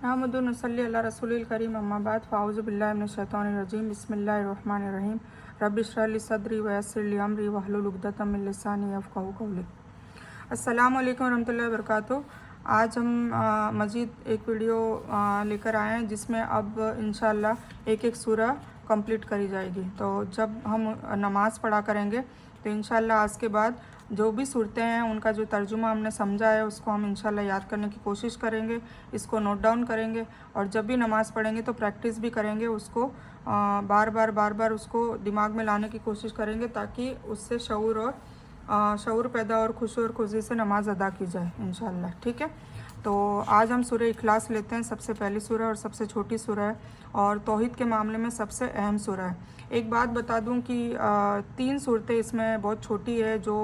नहमदु नसल्ली अला रसूलिल करीम अम्मा बाद फ़ाऊज़ु बिल्लाहि मिनश शैतानिर रजीम बिस्मिल्लाहिर्रहमानिर रहीम रब्बि इश्रह लिी सदरी व यस्सिर ली अमरी वहलुल उक़दतम मिन लिसानी यफ़क़हू क़ौली। अस्सलामु अलैकुम वरहमतुल्लाहि वबरकातुहू। आज हम मज़ीद एक वीडियो लेकर आए हैं जिसमें अब इंशाअल्लाह एक एक सूरा कंप्लीट करी जाएगी। तो जब हम नमाज़ पढ़ा करेंगे तो इंशाअल्लाह आज के बाद जो भी सूरतें हैं उनका जो तर्जुमा हमने समझा है उसको हम इंशाअल्लाह याद करने की कोशिश करेंगे, इसको नोट डाउन करेंगे और जब भी नमाज़ पढ़ेंगे तो प्रैक्टिस भी करेंगे, उसको बार बार उसको दिमाग में लाने की कोशिश करेंगे ताकि उससे शऊर पैदा और खुशी और खुशी से नमाज़ अदा की जाए इंशाअल्लाह। ठीक है, तो आज हम सूरह इखलास लेते हैं। सबसे पहली सूरह और सबसे छोटी सूरह है और तौहीद के मामले में सबसे अहम सूरह है। एक बात बता दूं कि 3 सूरतें इसमें बहुत छोटी है जो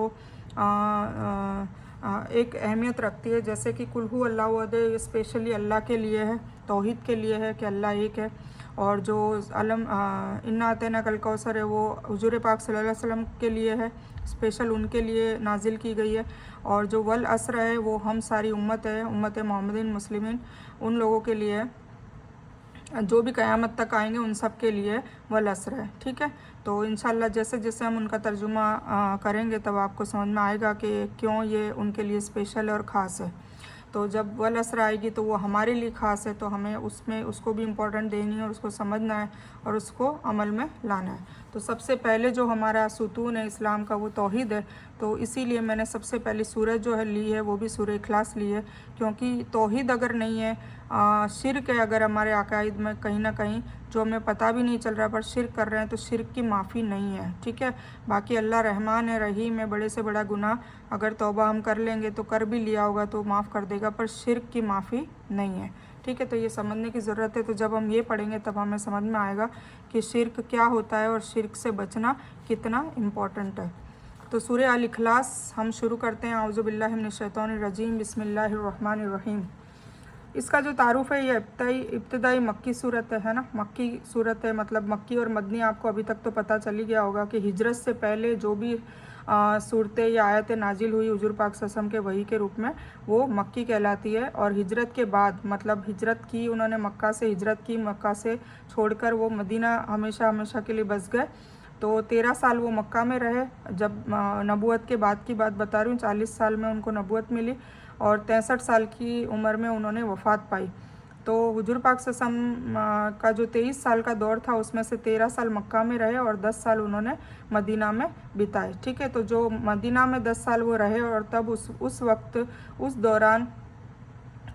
एक अहमियत रखती है, जैसे कि कुल हु अल्लाहु अहद, ये स्पेशली अल्लाह के लिए है, तौहीद के लिए है कि अल्लाह एक है। और जो इन्ना अतैना कल कौसर है वो हुजूर पाक सल्लल्लाहु अलैहि वसल्लम के लिए है, स्पेशल उनके लिए नाजिल की गई है। और जो वल असर है वो हम सारी उम्मत है, उम्मत मोहम्मदीन मुस्लिमीन, उन लोगों के लिए है जो भी क़यामत तक आएंगे उन सब के लिए वल असर है। ठीक है, तो इंशाल्लाह जैसे जैसे हम उनका तर्जुमा करेंगे तब आपको समझ में आएगा कि क्यों ये उनके लिए स्पेशल और ख़ास है। तो जब वल असर आएगी तो वो हमारे लिए ख़ास है, तो हमें उसको भी इम्पोर्टेंट देनी है और उसको समझना है और उसको अमल में लाना है। तो सबसे पहले जो हमारा सुतून है इस्लाम का वो तौहीद है, तो इसीलिए मैंने सबसे पहली सूरत जो है ली है वो भी सूरह इखलास ली है, क्योंकि तौहीद अगर नहीं है, शिरक है अगर हमारे अकायद में कहीं ना कहीं जो हमें पता भी नहीं चल रहा पर शिरक कर रहे हैं तो शिरक की माफ़ी नहीं है। ठीक है, बाकी अल्लाह रहमान है, रहीम है, बड़े से बड़ा गुनाह अगर तौबा हम कर लेंगे तो कर भी लिया होगा तो माफ़ कर देगा, पर शिरक की माफ़ी नहीं है। ठीक है, तो ये समझने की ज़रूरत है। तो जब हम ये पढ़ेंगे तब हमें समझ में आएगा कि शिरक क्या होता है और शिरक से बचना कितना इम्पोर्टेंट है। तो सूरह अल इखलास हम शुरू करते हैं। औज़ु बिल्लाहि मिनश शैतानिर रजीम बिस्मिल्लाहिर्रहमानिर रहीम। इसका जो तारुफ़ है ये इब्तदाई मक्की सूरत है ना, मक्की सूरत है, मतलब मक्की और मदनी आपको अभी तक तो पता चल ही गया होगा कि हिजरत से पहले जो भी सूरतें या आयतें नाजिल हुई हुजूर पाक सल्लल्लाहु अलैहि वसल्लम के वही के रूप में वो मक्की कहलाती है। और हिजरत के बाद मतलब हिजरत की, उन्होंने मक्का से हिजरत की, मक्का से छोड़कर वो मदीना हमेशा हमेशा के लिए बस गए। तो 13 साल वो मक्का में रहे। जब नबूवत के बाद की बात बता रही हूँ, 40 साल में उनको नबूवत मिली और 63 साल की उम्र में उन्होंने वफ़ात पाई। तो हुजूर पाक सल्लल्लाहु का जो 23 साल का दौर था उसमें से 13 साल मक्का में रहे और 10 साल उन्होंने मदीना में बिताए। ठीक है, तो जो मदीना में 10 साल वो रहे और तब उस वक्त उस दौरान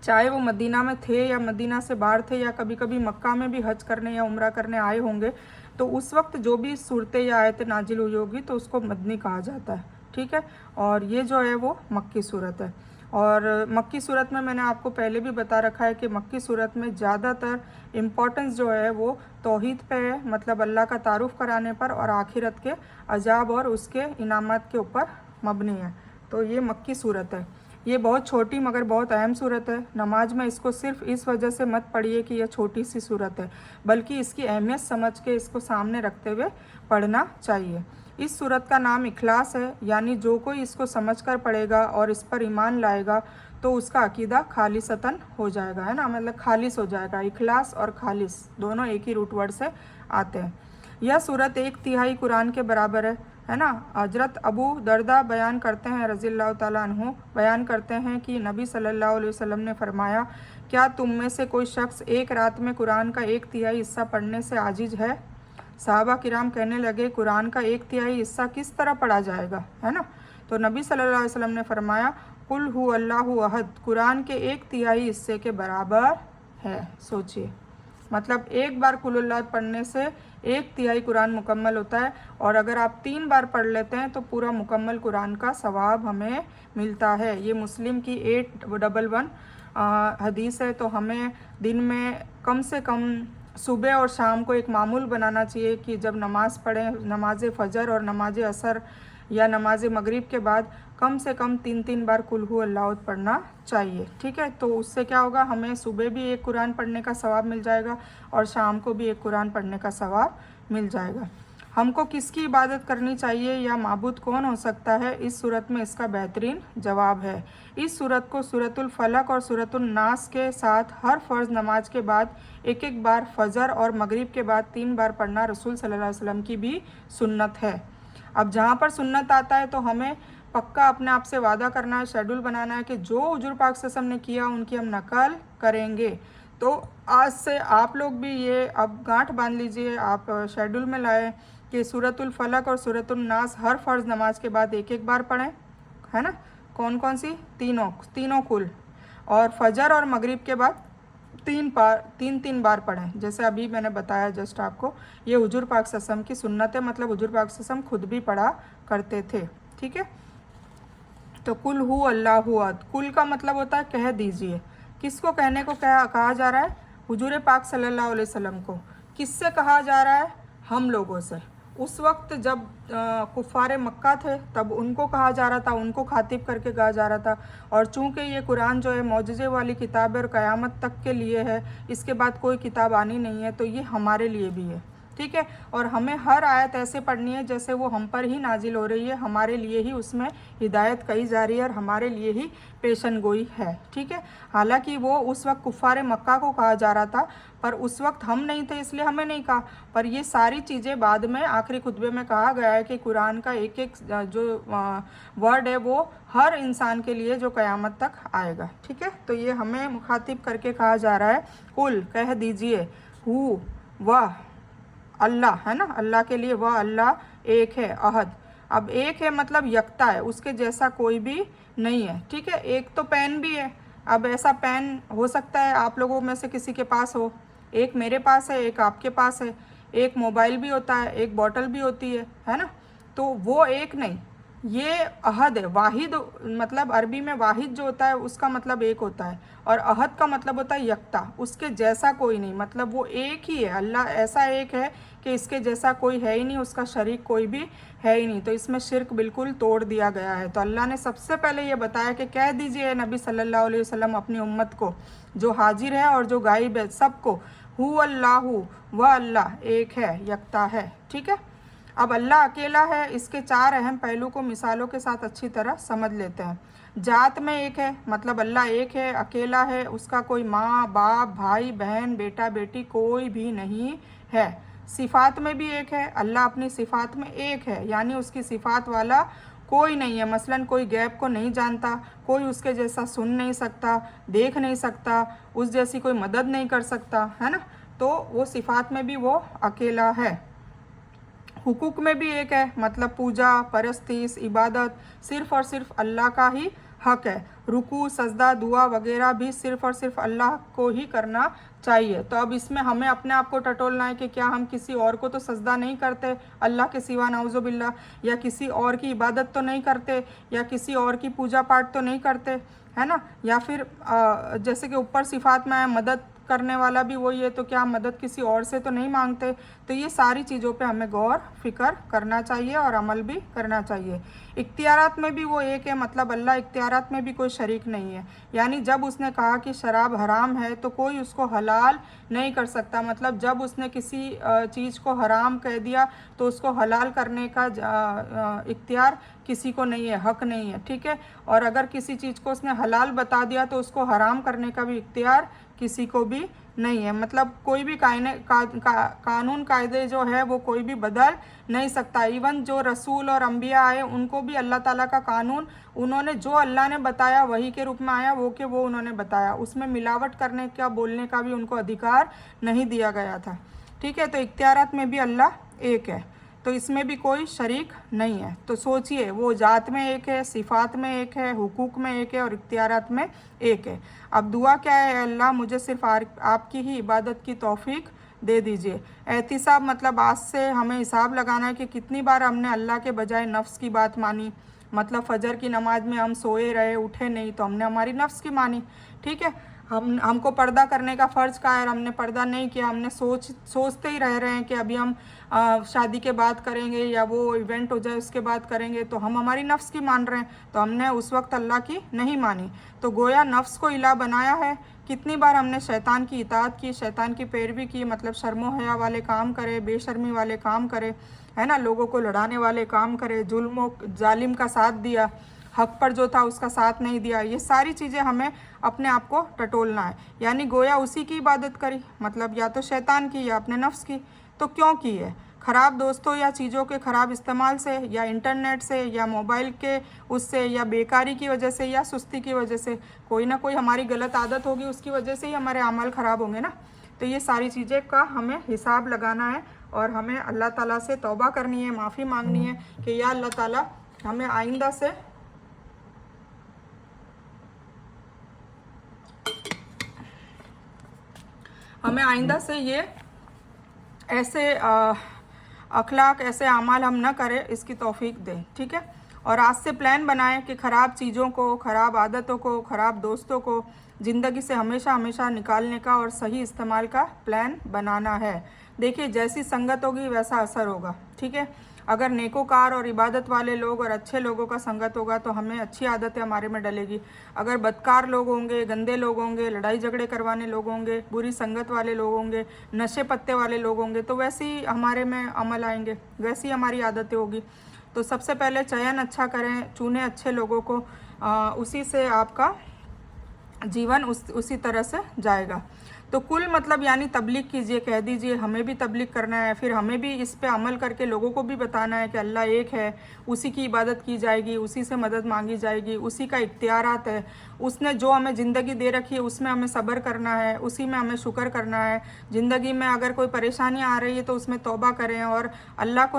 चाहे वो मदीना में थे या मदीना से बाहर थे या कभी कभी मक्का में भी हज करने या उम्रा करने आए होंगे, तो उस वक्त जो भी सूरतें या आयतें नाजिल हुई होगी तो उसको मदनी कहा जाता है। ठीक है, और ये जो है वो मक्की सूरत है। और मक्की सूरत में मैंने आपको पहले भी बता रखा है कि मक्की सूरत में ज़्यादातर इम्पोर्टेंस जो है वो तौहीद पे है, मतलब अल्लाह का तारुफ़ कराने पर और आखिरत के अजाब और उसके इनामात के ऊपर मबनी है। तो ये मक्की सूरत है। ये बहुत छोटी मगर बहुत अहम सूरत है। नमाज में इसको सिर्फ इस वजह से मत पढ़िए कि यह छोटी सी सूरत है, बल्कि इसकी अहमियत समझ के इसको सामने रखते हुए पढ़ना चाहिए। इस सूरत का नाम इखलास है, यानी जो कोई इसको समझकर पढ़ेगा और इस पर ईमान लाएगा तो उसका अकीदा खालिसतन हो जाएगा, है ना, मतलब खालिस हो जाएगा। इखलास और खालिस दोनों एक ही रूट वर्ड से आते हैं। यह सूरत 1/3 कुरान के बराबर है ना। हजरत अबू दरदा बयान करते हैं रज़ियल्लाहु ताला अन्हु बयान करते हैं कि नबी सल्लल्लाहु अलैहि वसल्लम ने फरमाया, क्या तुम में से कोई शख्स एक रात में कुरान का 1/3 हिस्सा पढ़ने से आजिज है? सहाबा किराम कहने लगे, कुरान का 1/3 हिस्सा किस तरह पढ़ा जाएगा, है ना। तो नबी सल्लल्लाहु अलैहि वसल्लम ने फरमाया, कुल हु अल्लाहु अहद कुरान के 1/3 हिस्से के बराबर है। सोचिए, मतलब एक बार कुल अल्लाह पढ़ने से 1/3 कुरान मुकम्मल होता है, और अगर आप 3 बार पढ़ लेते हैं तो पूरा मुकम्मल कुरान का सवाब हमें मिलता है। ये मुस्लिम की 811 हदीस है। तो हमें दिन में कम से कम सुबह और शाम को एक मामूल बनाना चाहिए कि जब नमाज़ पढ़ें, नमाज फ़जर और नमाज असर या नमाज मगरिब के बाद कम से कम 3 बार कुल हु अल्लाह पढ़ना चाहिए। ठीक है, तो उससे क्या होगा, हमें सुबह भी एक कुरान पढ़ने का सवाब मिल जाएगा और शाम को भी एक कुरान पढ़ने का सवाब मिल जाएगा। हमको किसकी इबादत करनी चाहिए या माबूद कौन हो सकता है, इस सूरत में इसका बेहतरीन जवाब है। इस सूरत को सूरतुल फलक और सूरतुल नास के साथ हर फ़र्ज़ नमाज के बाद एक एक बार, फ़जर और मगरिब के बाद 3 बार पढ़ना रसूल सल्लल्लाहु अलैहि वसल्लम की भी सुन्नत है। अब जहाँ पर सुन्नत आता है तो हमें पक्का अपने आप से वादा करना है, शेड्यूल बनाना है कि जो हुजूर पाक सल्लल्लाहु अलैहि वसल्लम ने किया उनकी हम नकल करेंगे। तो आज से आप लोग भी ये अब गांठ बांध लीजिए, आप शेड्यूल में लाएँ कि सूरतुल फलक और सूरतुल नास हर फ़र्ज़ नमाज के बाद एक एक बार पढ़ें, है ना। कौन कौन सी? तीनों कुल। और फजर और मगरिब के बाद 3 बार पढ़ें, जैसे अभी मैंने बताया जस्ट आपको। ये हुजूर पाक सल्लल्लाहु अलैहि वसल्लम की सुन्नत है, मतलब हुजूर पाक सल्लल्लाहु अलैहि वसल्लम खुद भी पढ़ा करते थे। ठीक है, तो कुल हु अल्लाहु अहद, कुल का मतलब होता है कह दीजिए। किसको कहने को कहा जा रहा है? हुजूर पाक सल्लल्लाहु अलैहि वसल्लम को। किससे कहा जा रहा है? हम लोगों से। उस वक्त जब कुफ़ारे मक्का थे तब उनको कहा जा रहा था, उनको खातिब करके कहा जा रहा था। और चूँकि ये कुरान जो है मौजज़े वाली किताब है और क़यामत तक के लिए है, इसके बाद कोई किताब आनी नहीं है, तो ये हमारे लिए भी है। ठीक है, और हमें हर आयत ऐसे पढ़नी है जैसे वो हम पर ही नाजिल हो रही है, हमारे लिए ही उसमें हिदायत कही जा रही है और हमारे लिए ही पेशन गोई है। ठीक है, हालांकि वो उस वक्त कुफ़ारे मक्का को कहा जा रहा था, पर उस वक्त हम नहीं थे इसलिए हमें नहीं कहा। पर ये सारी चीज़ें बाद में आखिरी खुतबे में कहा गया है कि कुरान का एक एक जो वर्ड है वो हर इंसान के लिए जो क़यामत तक आएगा। ठीक है, तो ये हमें मुखातिब करके कहा जा रहा है, कुल कह दीजिए, हु वह अल्लाह, है ना, अल्लाह के लिए वह अल्लाह एक है, अहद। अब एक है मतलब यकता है, उसके जैसा कोई भी नहीं है। ठीक है, एक तो पेन भी है। अब ऐसा पेन हो सकता है आप लोगों में से किसी के पास हो, एक मेरे पास है, एक आपके पास है, एक मोबाइल भी होता है, एक बॉटल भी होती है ना। तो वो एक नहीं, ये अहद है, वाहिद, मतलब अरबी में वाहिद जो होता है उसका मतलब एक होता है, और अहद का मतलब होता है यकता, उसके जैसा कोई नहीं, मतलब वो एक ही है। अल्लाह ऐसा एक है कि इसके जैसा कोई है ही नहीं, उसका शरीक कोई भी है ही नहीं। तो इसमें शिर्क बिल्कुल तोड़ दिया गया है। तो अल्लाह ने सबसे पहले ये बताया कि कह दीजिए नबी सल्लल्लाहु अलैहि वसल्लम अपनी उम्मत को, जो हाजिर है और जो गायब है, सबको, हु अल्लाहु, वह अल्लाह एक है, यकता है। ठीक है, अब अल्लाह अकेला है, इसके 4 अहम पहलू को मिसालों के साथ अच्छी तरह समझ लेते हैं। जात में एक है, मतलब अल्लाह एक है, अकेला है, उसका कोई माँ बाप भाई बहन बेटा बेटी कोई भी नहीं है। सिफ़ात में भी एक है, अल्लाह अपनी सिफ़ात में एक है, यानी उसकी सिफ़ात वाला कोई नहीं है। मसलन कोई गैब को नहीं जानता, कोई उसके जैसा सुन नहीं सकता, देख नहीं सकता, उस जैसी कोई मदद नहीं कर सकता, है ना। तो वो सिफ़ात में भी वो अकेला है। हुकूक में भी एक है, मतलब पूजा परस्तिश इबादत सिर्फ़ और सिर्फ अल्लाह का ही हक है। रुकू सजदा दुआ वगैरह भी सिर्फ़ और सिर्फ अल्लाह को ही करना चाहिए। तो अब इसमें हमें अपने आप को टटोलना है कि क्या हम किसी और को तो सजदा नहीं करते अल्लाह के सिवा, नाउज़ुबिल्लाह, या किसी और की इबादत तो नहीं करते, या किसी और की पूजा पाठ तो नहीं करते, है ना। या फिर जैसे कि ऊपर सिफ़ात में है मदद करने वाला भी वही है, तो क्या हम मदद किसी और से तो नहीं मांगते। तो ये सारी चीज़ों पे हमें गौर फिक्र करना चाहिए और अमल भी करना चाहिए। इख्तियारात में भी वो एक है, मतलब अल्लाह इख्तियारात में भी कोई शरीक नहीं है। यानी जब उसने कहा कि शराब हराम है तो कोई उसको हलाल नहीं कर सकता, मतलब जब उसने किसी चीज़ को हराम कह दिया तो उसको हलाल करने का इख्तियार किसी को नहीं है, हक नहीं है। ठीक है, और अगर किसी चीज़ को उसने हलाल बता दिया तो उसको हराम करने का भी इख्तियार किसी को भी नहीं है। मतलब कोई भी कानून कायदे जो है वो कोई भी बदल नहीं सकता। इवन जो रसूल और अंबिया आए उनको भी अल्लाह ताला का कानून, उन्होंने जो अल्लाह ने बताया वही के रूप में आया, वो उन्होंने बताया, उसमें मिलावट करने का बोलने का भी उनको अधिकार नहीं दिया गया था। ठीक है, तो इख्तियारात में भी अल्लाह एक है, तो इसमें भी कोई शरीक नहीं है। तो सोचिए, वो जात में एक है, सिफ़ात में एक है, हुकूक में एक है और इख्तियारात में एक है। अब दुआ क्या है? अल्लाह मुझे सिर्फ आपकी ही इबादत की तौफीक दे दीजिए। एहतिसाब मतलब आज से हमें हिसाब लगाना है कि कितनी बार हमने अल्लाह के बजाय नफ्स की बात मानी। मतलब फ़जर की नमाज में हम सोए रहे, उठे नहीं, तो हमने हमारी नफ्स की मानी। ठीक है, हमको पर्दा करने का फ़र्ज़ कहा है, हमने पर्दा नहीं किया, हमने सोचते ही रह रहे हैं कि अभी हम शादी के बाद करेंगे या वो इवेंट हो जाए उसके बाद करेंगे, तो हम हमारी नफ्स की मान रहे हैं, तो हमने उस वक्त अल्लाह की नहीं मानी। तो गोया नफ्स को इला बनाया है कितनी बार हमने शैतान की इताअत की, शैतान की पैरवी की, मतलब शर्मो हया वाले काम करे, बेशर्मी वाले काम करे, है ना, लोगों को लड़ाने वाले काम करे, जुल्म जालिम का साथ दिया, हक पर जो था उसका साथ नहीं दिया। ये सारी चीज़ें हमें अपने आप को टटोलना है, यानी गोया उसी की इबादत करी, मतलब या तो शैतान की या अपने नफ्स की। तो क्यों की है? ख़राब दोस्तों या चीज़ों के ख़राब इस्तेमाल से, या इंटरनेट से, या मोबाइल के उससे, या बेकारी की वजह से, या सुस्ती की वजह से। कोई ना कोई हमारी गलत आदत होगी, उसकी वजह से ही हमारे अमल ख़राब होंगे ना। तो ये सारी चीज़ें का हमें हिसाब लगाना है और हमें अल्लाह ताला से तौबा करनी है, माफ़ी मांगनी है कि या अल्लाह ताला हमें आइंदा से ये ऐसे अखलाक, ऐसे अमाल हम ना करें, इसकी तौफीक दें। ठीक है, और आज से प्लान बनाएं कि ख़राब चीज़ों को, ख़राब आदतों को, ख़राब दोस्तों को ज़िंदगी से हमेशा हमेशा निकालने का और सही इस्तेमाल का प्लान बनाना है। देखिए, जैसी संगत होगी वैसा असर होगा। ठीक है, अगर नेकोकार और इबादत वाले लोग और अच्छे लोगों का संगत होगा तो हमें अच्छी आदतें हमारे में डलेगी। अगर बदकार लोग होंगे, गंदे लोग होंगे, लड़ाई झगड़े करवाने लोग होंगे, बुरी संगत वाले लोग होंगे, नशे पत्ते वाले लोग होंगे, तो वैसे ही हमारे में अमल आएंगे, वैसी हमारी आदतें होगी। तो सबसे पहले चयन अच्छा करें, चुने अच्छे लोगों को, उसी से आपका जीवन उसी तरह से जाएगा। तो कुल मतलब यानी तबलीग कीजिए, कह दीजिए हमें भी तबलीग करना है, फिर हमें भी इस पे अमल करके लोगों को भी बताना है कि अल्लाह एक है, उसी की इबादत की जाएगी, उसी से मदद मांगी जाएगी, उसी का इख्तियारात है, उसने जो हमें ज़िंदगी दे रखी है उसमें हमें सब्र करना है, उसी में हमें शुक्र करना है। ज़िंदगी में अगर कोई परेशानी आ रही है तो उसमें तौबा करें और अल्लाह को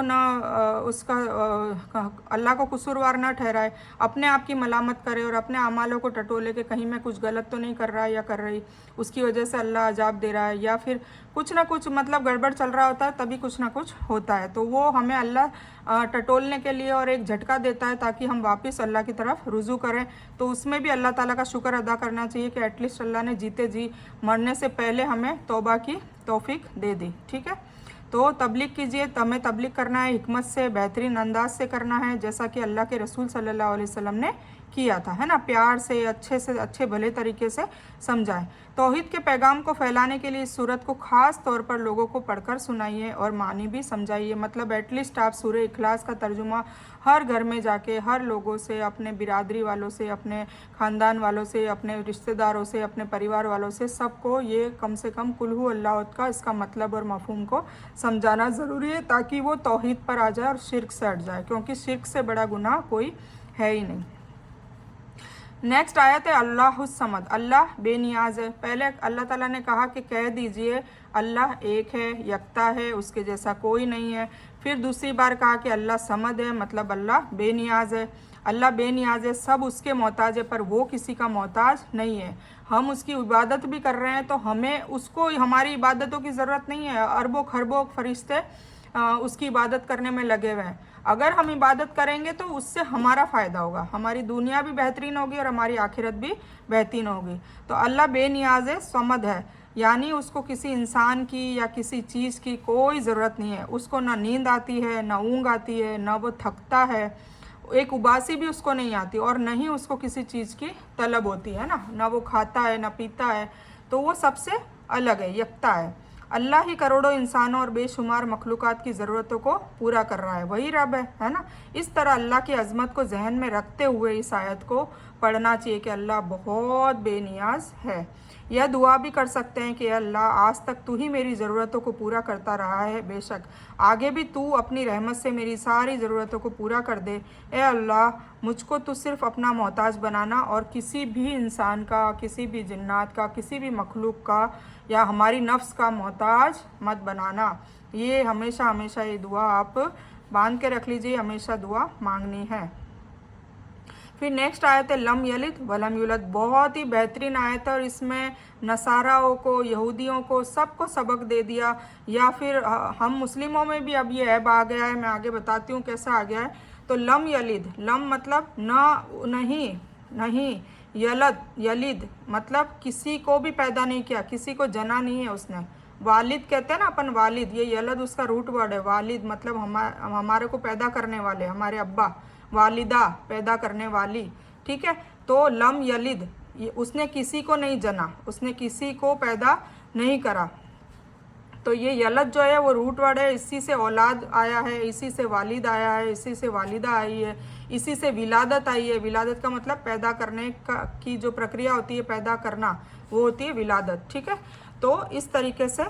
अल्लाह को कसूरवार ना ठहराए, अपने आप की मलामत करे और अपने अमालों को टटोले कि कहीं मैं कुछ गलत तो नहीं कर रहा या कर रही, उसकी वजह से अल्लाह अजाब दे रहा है, या फिर कुछ ना कुछ मतलब गड़बड़ चल रहा होता है, तभी कुछ ना कुछ होता है। तो वो हमें अल्लाह टटोलने के लिए और एक झटका देता है ताकि हम वापस अल्लाह की तरफ रुजू करें। तो उसमें भी अल्लाह ताला का शुक्र अदा करना चाहिए कि एटलीस्ट अल्लाह ने जीते जी मरने से पहले हमें तौबा की तौफीक दे दी। ठीक है, तो तबलीग कीजिए, हमें तबलीग करना है हिकमत से, बेहतरीन अंदाज से करना है, जैसा कि अल्लाह के रसूल सल्लल्लाहु अलैहि वसल्लम ने किया था, है ना, प्यार से अच्छे भले तरीके से समझाएं। तौहीद के पैगाम को फैलाने के लिए इस सूरत को ख़ास तौर पर लोगों को पढ़कर सुनाइए और मानी भी समझाइए। मतलब एटलीस्ट आप सूरह इखलास का तर्जुमा हर घर में जाके हर लोगों से, अपने बिरादरी वालों से, अपने ख़ानदान वालों से, अपने रिश्तेदारों से, अपने परिवार वालों से, सबको ये कम से कम कुल हु अल्लाह का इसका मतलब और मफ़हूम को समझाना ज़रूरी है ताकि वो तौहीद पर आ जाए और शिर्क से हट जाए, क्योंकि शिर्क से बड़ा गुनाह कोई है ही नहीं। नेक्स्ट आयत है अल्लाहुस समद, अल्लाह बेनियाज है। पहले अल्लाह ताला ने कहा कि कह दीजिए अल्लाह एक है, यकता है, उसके जैसा कोई नहीं है। फिर दूसरी बार कहा कि अल्लाह समद है, मतलब अल्लाह बेनियाज है। अल्लाह बेनियाज है, सब उसके मोहताज है, पर वो किसी का मोहताज नहीं है। हम उसकी इबादत भी कर रहे हैं तो हमें उसको हमारी इबादतों की ज़रूरत नहीं है। अरबों खरबों फरिश्ते उसकी इबादत करने में लगे हुए हैं। अगर हम इबादत करेंगे तो उससे हमारा फ़ायदा होगा, हमारी दुनिया भी बेहतरीन होगी और हमारी आखिरत भी बेहतरीन होगी। तो अल्लाह बेनियाज है, समद है, यानी उसको किसी इंसान की या किसी चीज़ की कोई ज़रूरत नहीं है। उसको ना नींद आती है, ना ऊँग आती है, ना वो थकता है, एक उबासी भी उसको नहीं आती, और न ही उसको किसी चीज़ की तलब होती है ना वो खाता है ना पीता है। तो वो सबसे अलग है, यकता है। अल्लाह ही करोड़ों इंसानों और बेशुमार मखलूक़ात की ज़रूरतों को पूरा कर रहा है, वही रब है ना। इस तरह अल्लाह की अज़मत को जहन में रखते हुए इस आयत को पढ़ना चाहिए कि अल्लाह बहुत बेनियाज है। यह दुआ भी कर सकते हैं कि अल्लाह आज तक तू ही मेरी ज़रूरतों को पूरा करता रहा है, बेशक आगे भी तू अपनी रहमत से मेरी सारी ज़रूरतों को पूरा कर दे। ए अल्लाह, मुझको तू सिर्फ़ अपना मोहताज बनाना और किसी भी इंसान का, किसी भी जिन्नात का, किसी भी मखलूक का या हमारी नफ्स का मोहताज मत बनाना। ये हमेशा हमेशा ये दुआ आप बांध के रख लीजिए, हमेशा दुआ मांगनी है। फिर नेक्स्ट आयत है लम यलिद वलम युलद, बहुत ही बेहतरीन आयत है और इसमें नसाराओं को, यहूदियों को, सबको सबक दे दिया। या फिर हम मुस्लिमों में भी अब ये ऐब आ गया है, मैं आगे बताती हूँ कैसा आ गया है। तो लम यलिद, लम मतलब नहीं, यलिद मतलब किसी को भी पैदा नहीं किया, किसी को जना नहीं है उसने। वालिद कहते हैं ना अपन, वालिद, ये यलद उसका रूट वर्ड है। वालिद मतलब हमारे को पैदा करने वाले, हमारे अब्बा, वालिदा पैदा करने वाली। ठीक है, तो लम यलिद ये उसने किसी को नहीं जना, उसने किसी को पैदा नहीं करा। तो ये यलद जो है वो रूट वर्ड है, इसी से औलाद आया है, इसी से वालिद आया है, इसी से वालिदा आई है, इसी से विलादत आई है। विलादत का मतलब पैदा करने की जो प्रक्रिया होती है, पैदा करना, वो होती है विलादत। ठीक है, तो इस तरीके से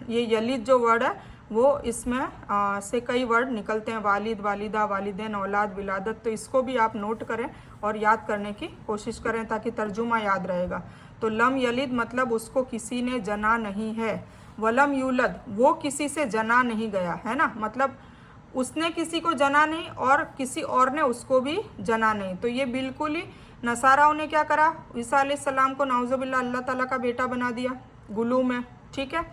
ये यलिद जो वर्ड है वो इसमें से कई वर्ड निकलते हैं, वालिद, वालिदा, वालिदैन, औलाद, विलादत। तो इसको भी आप नोट करें और याद करने की कोशिश करें ताकि तर्जुमा याद रहेगा। तो लम यलिद मतलब उसको किसी ने जना नहीं है। वलम यूलद वो किसी से जना नहीं गया, है ना, मतलब उसने किसी को जना नहीं और किसी और ने उसको भी जना नहीं। तो ये बिल्कुल ही नसाराओं ने क्या करा, ईसा अलैहिस्सलाम को नाउज़ुबिल्लाह अल्लाह ताला का बेटा बना दिया, गुलू में, ठीक है,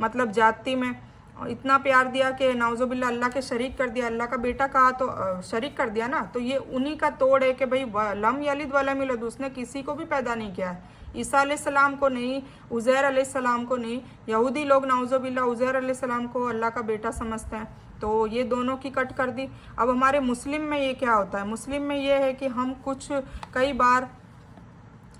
मतलब जाति में इतना प्यार दिया कि नाउज़ुबिल्लाह अल्लाह के शरीक कर दिया। अल्लाह का बेटा कहा तो शरीक कर दिया ना। तो ये उन्हीं का तोड़ है कि भाई लम यलिद वलम यूलद, उसने किसी को भी पैदा नहीं किया है। ईसा अलैहिस्सलाम को नहीं, उज़ैर अलैहिस्सलाम को नहीं। यहूदी लोग नाउज़ुबिल्लाह उज़ैर अलैहिस्सलाम को अल्लाह का बेटा समझते हैं। तो ये दोनों की कट कर दी। अब हमारे मुस्लिम में ये क्या होता है, मुस्लिम में ये है कि हम कुछ कई बार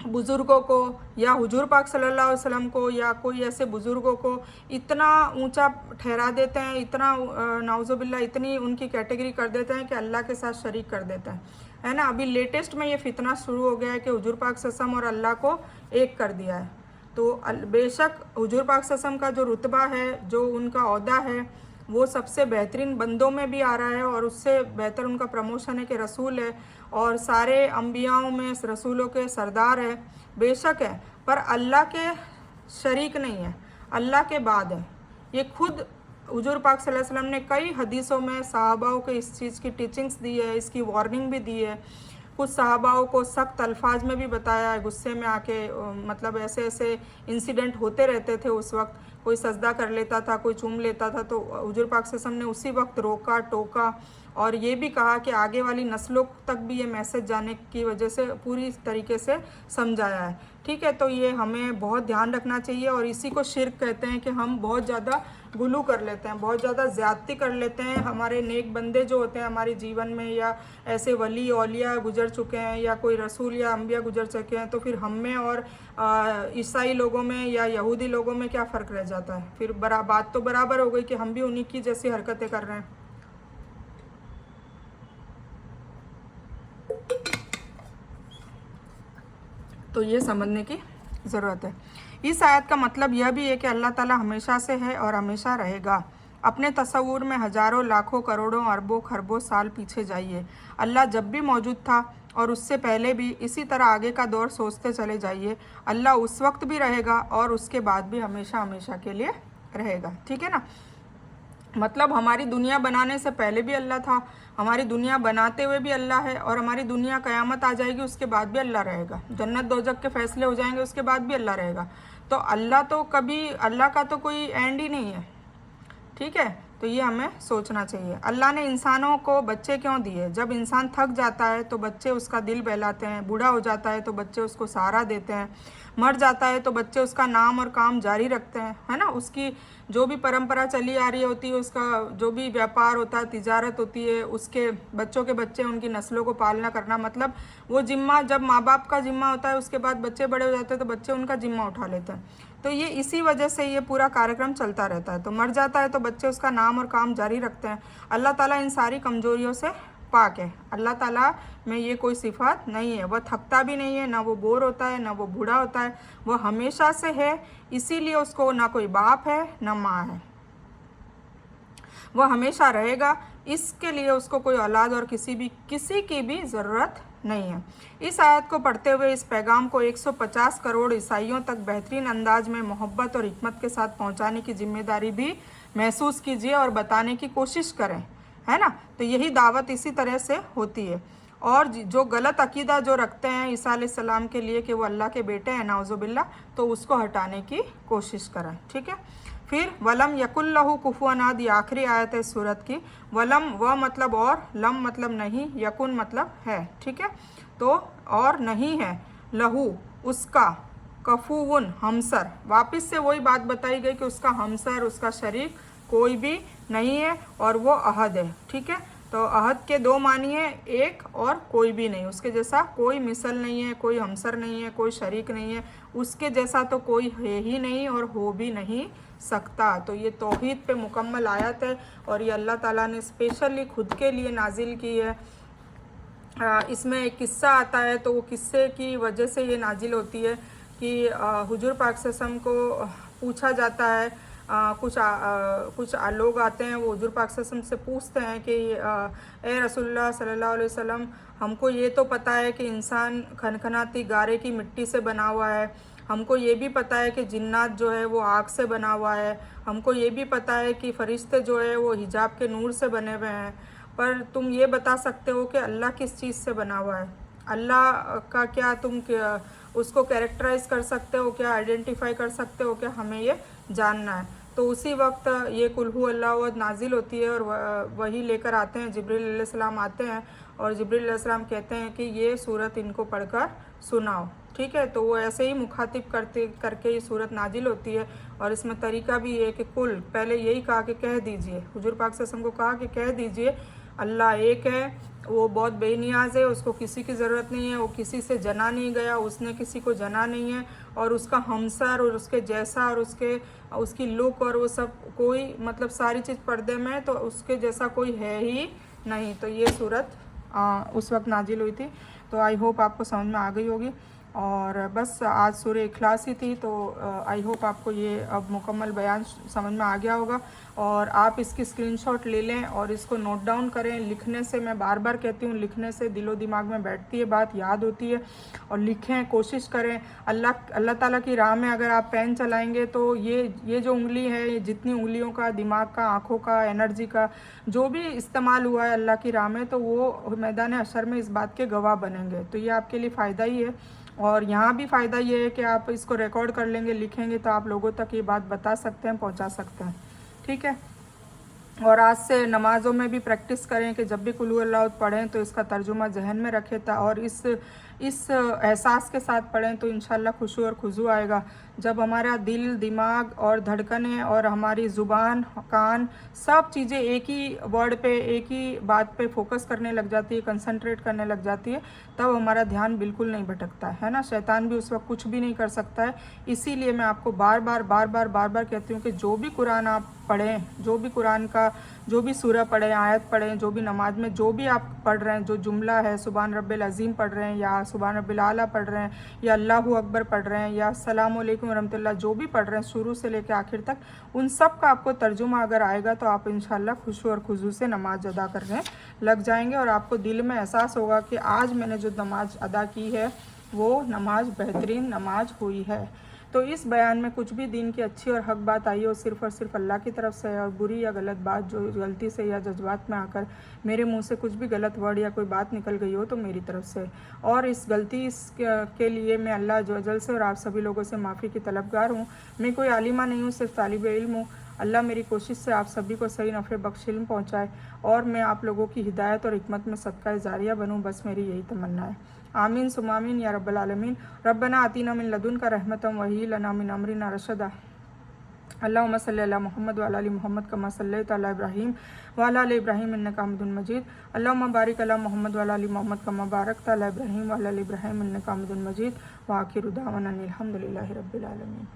बुज़ुर्गों को या हुजूर पाक सल्लल्लाहु अलैहि वसल्लम को या कोई ऐसे बुज़ुर्गों को इतना ऊंचा ठहरा देते हैं, इतना नाउज़ुबिल्लाह इतनी उनकी कैटेगरी कर देते हैं कि अल्लाह के साथ शरीक कर देते हैं, है ना। अभी लेटेस्ट में ये फितना शुरू हो गया है कि हुजूर पाक सल्लल्लाहु और अल्लाह को एक कर दिया है। तो बेशक हुजूर पाक सल्लल्लाहु का जो रुतबा है, जो उनका ओहदा है, वो सबसे बेहतरीन बंदों में भी आ रहा है और उससे बेहतर उनका प्रमोशन है कि रसूल है और सारे अंबियाओं में रसूलों के सरदार है, बेशक है, पर अल्लाह के शरीक नहीं है, अल्लाह के बाद है। ये खुद हुजूर पाक सल्लल्लाहु अलैहि वसल्लम ने कई हदीसों में सहाबाओं को इस चीज़ की टीचिंग्स दी है, इसकी वार्निंग भी दी है। कुछ सहाबाओं को सख्त अल्फाज में भी बताया है, गुस्से में आके, मतलब ऐसे ऐसे इंसिडेंट होते रहते थे उस वक्त। कोई सजदा कर लेता था, कोई चूम लेता था, तो हुजूर पाक सल्लल्लाहु अलैहि वसल्लम ने उसी वक्त रोका, टोका और ये भी कहा कि आगे वाली नस्लों तक भी ये मैसेज जाने की वजह से पूरी तरीके से समझाया है। ठीक है, तो ये हमें बहुत ध्यान रखना चाहिए और इसी को शिर्क कहते हैं कि हम बहुत ज़्यादा गुलू कर लेते हैं, बहुत ज़्यादा ज़्यादती कर लेते हैं। हमारे नेक बंदे जो होते हैं हमारे जीवन में, या ऐसे वली औलिया गुजर चुके हैं या कोई रसूल या अम्बिया गुजर चुके हैं, तो फिर हम में और ईसाई लोगों में या यहूदी लोगों में क्या फ़र्क रह जाता है। फिर बात तो बराबर हो गई कि हम भी उन्हीं की जैसी हरकतें कर रहे हैं। तो ये समझने की ज़रूरत है। इस आयत का मतलब यह भी है कि अल्लाह ताला हमेशा से है और हमेशा रहेगा। अपने तसव्वुर में हज़ारों, लाखों, करोड़ों, अरबों, खरबों साल पीछे जाइए, अल्लाह जब भी मौजूद था और उससे पहले भी, इसी तरह आगे का दौर सोचते चले जाइए। अल्लाह उस वक्त भी रहेगा और उसके बाद भी हमेशा हमेशा के लिए रहेगा। ठीक है ना, मतलब हमारी दुनिया बनाने से पहले भी अल्लाह था, हमारी दुनिया बनाते हुए भी अल्लाह है और हमारी दुनिया क़यामत आ जाएगी उसके बाद भी अल्लाह रहेगा। जन्नत दोज़ख के फैसले हो जाएंगे उसके बाद भी अल्लाह रहेगा। तो अल्लाह तो कभी, अल्लाह का तो कोई एंड ही नहीं है। ठीक है, तो ये हमें सोचना चाहिए। अल्लाह ने इंसानों को बच्चे क्यों दिए? जब इंसान थक जाता है तो बच्चे उसका दिल बहलाते हैं, बूढ़ा हो जाता है तो बच्चे उसको सहारा देते हैं, मर जाता है तो बच्चे उसका नाम और काम जारी रखते हैं, है ना। उसकी जो भी परंपरा चली आ रही होती है, उसका जो भी व्यापार होता है, तिजारत होती है, उसके बच्चों के बच्चे, उनकी नस्लों को पालना करना, मतलब वो जिम्मा जब माँ बाप का जिम्मा होता है, उसके बाद बच्चे बड़े हो जाते हैं तो बच्चे उनका जिम्मा उठा लेते हैं। तो ये इसी वजह से ये पूरा कार्यक्रम चलता रहता है। तो मर जाता है तो बच्चे उसका नाम और काम जारी रखते हैं। अल्लाह ताला इन सारी कमजोरियों से पाक है। अल्लाह ताला में ये कोई सिफात नहीं है। वह थकता भी नहीं है, ना वो बोर होता है, ना वो बूढ़ा होता है। वह हमेशा से है, इसीलिए उसको ना कोई बाप है ना माँ है। वह हमेशा रहेगा, इसके लिए उसको कोई औलाद और किसी की भी ज़रूरत नहीं है। इस आयत को पढ़ते हुए इस पैगाम को 150 करोड़ ईसाइयों तक बेहतरीन अंदाज में मोहब्बत और हिकमत के साथ पहुंचाने की जिम्मेदारी भी महसूस कीजिए और बताने की कोशिश करें, है ना। तो यही दावत इसी तरह से होती है। और जो गलत अकीदा जो रखते हैं ईसा अलैहिस्सलाम के लिए कि वो अल्लाह के बेटे हैं, नाउज़ुबिल्लाह, तो उसको हटाने की कोशिश करें। ठीक है, फिर वलम यकुल्लहु कुफुवन अहद, ये आखिरी आयत है सूरत की। वलम व मतलब और, लम मतलब नहीं, यकुन मतलब है। ठीक है, तो और नहीं है, लहू उसका, कफुवन हमसर, वापस से वही बात बताई गई कि उसका हमसर, उसका शरीक कोई भी नहीं है और वो अहद है। ठीक है, तो अहद के दो मानी है, एक और कोई भी नहीं, उसके जैसा कोई मिसल नहीं है, कोई हमसर नहीं है, कोई शरीक नहीं है, उसके जैसा तो कोई है ही नहीं और हो भी नहीं सकता। तो ये तौहीद पे मुकम्मल आयत है और ये अल्लाह ताला ने स्पेशली खुद के लिए नाजिल की है। इसमें एक किस्सा आता है, तो वो किस्से की वजह से ये नाजिल होती है कि हुजूर पाक सल्लल्लाहु अलैहि वसल्लम को पूछा जाता है, कुछ लोग आते हैं, वो हुजूर पाक सल्लल्लाहु अलैहि वसल्लम से पूछते हैं कि ए रसूलुल्लाह सल्लल्लाहु अलैहि वसल्लम, हमको ये तो पता है कि इंसान खनखनाती गारे की मिट्टी से बना हुआ है, हमको ये भी पता है कि जिन्नात जो है वो आग से बना हुआ है, हमको ये भी पता है कि फ़रिश्ते जो है वो हिजाब के नूर से बने हुए हैं, पर तुम ये बता सकते हो कि अल्लाह किस चीज़ से बना हुआ है? अल्लाह का क्या तुम उसको कैरेक्टराइज कर सकते हो क्या, आइडेंटिफाई कर सकते हो क्या? हमें ये जानना है। तो उसी वक्त ये कुल हु अल्लाहु अहद नाजिल होती है और वही लेकर आते हैं, जिब्रील अलैहिस्सलाम आते हैं और जिब्रील अलैहिस्सलाम कहते हैं कि ये सूरत इनको पढ़कर सुनाओ। ठीक है, तो वो ऐसे ही मुखातिब करके ये सूरत नाजिल होती है। और इसमें तरीका भी है कि कुल, पहले यही कहा कि कह दीजिए, हुजूर पाक सल्लल्लाहु अलैहि वसल्लम को कहा कि कह दीजिए अल्लाह एक है, वो बहुत बेनियाज है, उसको किसी की ज़रूरत नहीं है, वो किसी से जना नहीं गया, उसने किसी को जना नहीं है, और उसका हमसर और उसके जैसा और उसकी लुक और वो सब कोई, मतलब सारी चीज़ पर्दे में है, तो उसके जैसा कोई है ही नहीं। तो ये सूरत उस वक्त नाजिल हुई थी। तो आई होप आपको समझ में आ गई होगी। और बस आज सूरह इखलास ही थी, तो आई होप आपको ये अब मुकम्मल बयान समझ में आ गया होगा। और आप इसकी स्क्रीनशॉट ले लें और इसको नोट डाउन करें। लिखने से, मैं बार बार कहती हूँ, लिखने से दिलो दिमाग में बैठती है, बात याद होती है। और लिखें, कोशिश करें। अल्लाह ताला की राह में अगर आप पेन चलाएंगे तो ये जो उंगली है, ये जितनी उंगलियों का, दिमाग का, आँखों का, एनर्जी का जो भी इस्तेमाल हुआ है अल्लाह की राह में, तो वो मैदान हशर में इस बात के गवाह बनेंगे। तो ये आपके लिए फ़ायदा ही है। और यहाँ भी फ़ायदा ये है कि आप इसको रिकॉर्ड कर लेंगे, लिखेंगे, तो आप लोगों तक ये बात बता सकते हैं, पहुँचा सकते हैं। ठीक है। और आज से नमाज़ों में भी प्रैक्टिस करें कि जब भी कुल हु अल्लाह पढ़ें तो इसका तर्जुमा जहन में रखें था, और इस एहसास के साथ पढ़ें तो इंशाल्लाह खुशू और खुजू आएगा। जब हमारा दिल, दिमाग और धड़कनें और हमारी ज़ुबान, कान, सब चीज़ें एक ही वर्ड पे, एक ही बात पे फोकस करने लग जाती है, कंसंट्रेट करने लग जाती है, तब हमारा ध्यान बिल्कुल नहीं भटकता है ना। शैतान भी उस वक्त कुछ भी नहीं कर सकता है। इसीलिए मैं आपको बार बार कहती हूँ कि जो भी कुरान आप पढ़ें, जो भी कुरान का जो भी सूरह पढ़ें, आयत पढ़ें, जो भी नमाज में जो भी आप पढ़ रहे हैं, जो जुमला है, सुभान रब्बिल अज़ीम पढ़ रहे हैं, या सुभान रब्बिल आला पढ़ रहे हैं, या अल्लाहु अकबर पढ़ रहे हैं, या अस्सलामु अलैकुम रहमतुल्लाह, जो भी पढ़ रहे हैं शुरू से लेकर आखिर तक, उन सब का आपको तर्जुमा अगर आएगा तो आप इंशाल्लाह खुशू और खुजू से नमाज अदा करने लग जाएंगे। और आपको दिल में एहसास होगा कि आज मैंने जो नमाज अदा की है वो नमाज बेहतरीन नमाज हुई है। तो इस बयान में कुछ भी दीन की अच्छी और हक बात आई हो, सिर्फ़ और सिर्फ अल्लाह की तरफ से है, और बुरी या गलत बात जो गलती से या जज्बात में आकर मेरे मुंह से कुछ भी गलत वर्ड या कोई बात निकल गई हो तो मेरी तरफ से। और इस गलती के लिए मैं अल्लाह जो अजल से और आप सभी लोगों से माफ़ी की तलबगार हूँ। मैं कोई आलिमा नहीं हूँ, सिर्फ तालिब इल्म हूँ। अल्लाह मेरी कोशिश से आप सभी को सही नफ़े बख्श इल्म पहुँचाए और मैं आप लोगों की हिदायत और हिकमत में सदका जारिया बनूँ, बस मेरी यही तमन्ना है। आमीन सुमामीन या रब्बल आलमीन। रब्बना आतीना मिन लदुनका रहमतम वही लना मिन अमरिना रशदा। अल्लाहुम्मा सल्ली अला मुहम्मद व अला आलि मुहम्मद कमा सल्लैता अला इब्राहीम व अला आलि इब्राहीम इन्नका हमीदुम मजीद। अल्लाहुम्मा बारिक अला मुहम्मद व अला आलि मुहम्मद कमा बारकता अला इब्राहीम व अला आलि इब्राहीम इन्नका हमीदुम मजीद। व आखिरु दावाना अनिल हम्दुलिल्लाहि रब्बिल आलमीन।